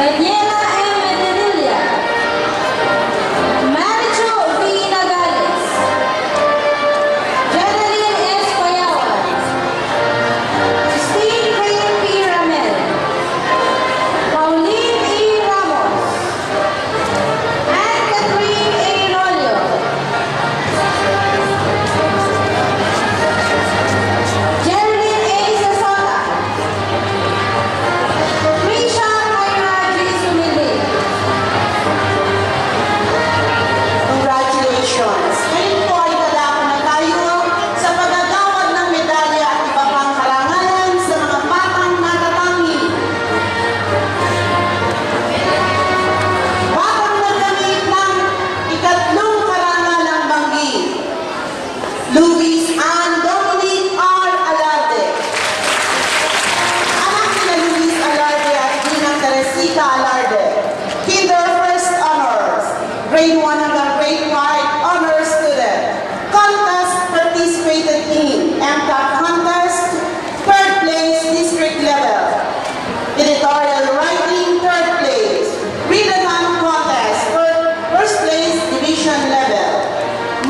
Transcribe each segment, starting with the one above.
Daniela M. Medinilla, Maricho V. Nagales, Jeneline S. Payawan, Christine Rain P. Ramel, Pauline E. Ramos, Anne Catherine A. Rollo, Jeneline A. Sasota, Trisha Mayra G. Sumili. Congratulations! Ngayon po ay dadako na tayo sa pagagawad ng medalya at iba pang karangalan sa mga batang natatangi. Batang nagdamit ng ikatlong karangalang banggi, Luis and Dominic R. Alarde. Anak nila Luis Alarde at Ginang Teresita Alarde. Kinder First Honors, Grade 1 hanggang Grade 5 Honor Student. Contest participated in MCAT Contest, 3rd place District Level. Editorial Writing, 3rd place. Readathon Contest, 1st place Division Level.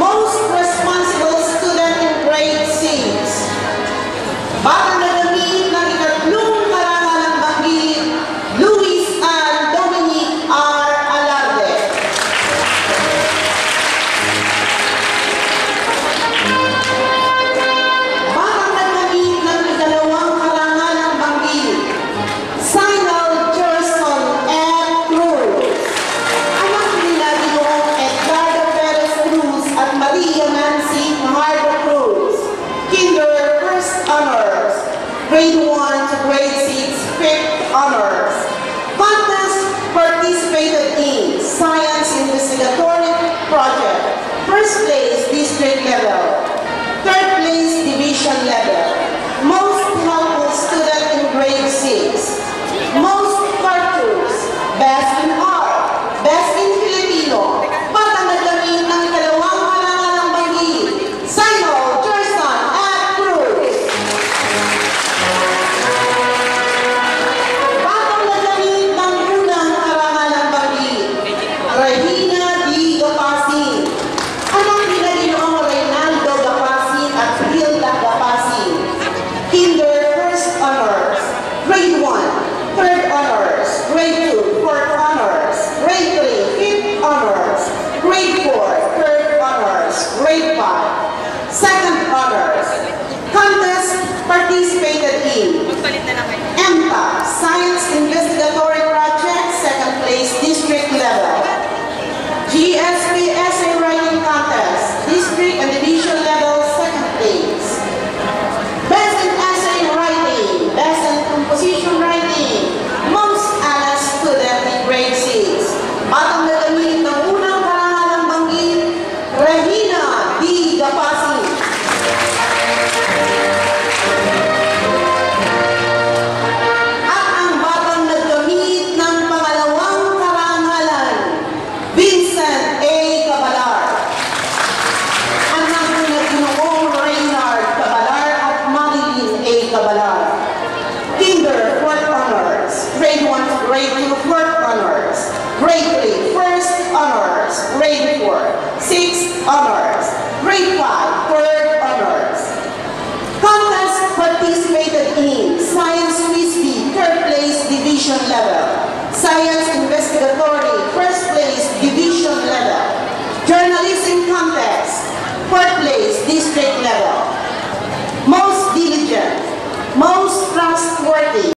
Most Responsible Student in Grade 6. Batang nagamit ng ikatlong karangalang banggi, Luis and Dominic R. Alarde. Batang nagamit ng ikalawang karangalang banggi, Sinal Gerson F. Cruz. Anak nila Ginoong Edgardo Perez Cruz at Maria Nancy Mahardo Cruz. Kinder First Honors, Grade 1 to Grade 6 5th Honors. Contest participated in Science Investigatory Project, 1st place District Level, 3rd place Division Level. Most Helpful Student in Grade 6. Most Virtues, Best in Art, Best in Filipino. Batang nagdamit ng ikalawang karangalang banggi, Sinal Gerson F. Cruz. Batang nagdamit ng unang karangalang banggi, Regina D. Gapasin. Anak nila Ginoong Reynaldo Gapasin at Hilda Gapasin. Kinder First Honors, Grade 1, 3rd Honors, Grade 2, 4th Honors, Grade 3, 5th Honors, Grade 4, 3rd Honors, Grade 5, 2nd Honors. Contest participated in MTA, Science Investigatory Project, 2nd place District Level. GSP Essay Writing Contest, District and Division Level, 2nd place. Best in Essay Writing, Best in Composition Writing, Most Honest Student in Grade 6. Batang nagamit ng unang karangalang banggi, Regina D. Gapasin. At ang batang naggamit ng pangalawang karangalan, Vincent A. Cabalar. Anak nila Ginoong Reynard Cabalar at Marilyn A. Cabalar. Kinder, 4th Honors. Grade 1 to Grade 2, 4th Honors. Grade 3, 1st Honors. Grade 4, 6th Honors. Grade 5, 3rd Honors. Contest participated in Science Quiz-Bee, 3rd place Division Level. Science Investigatory, 1st place Division Level. Journalism Contest, 4th place District Level. Most Diligent, Most Trustworthy.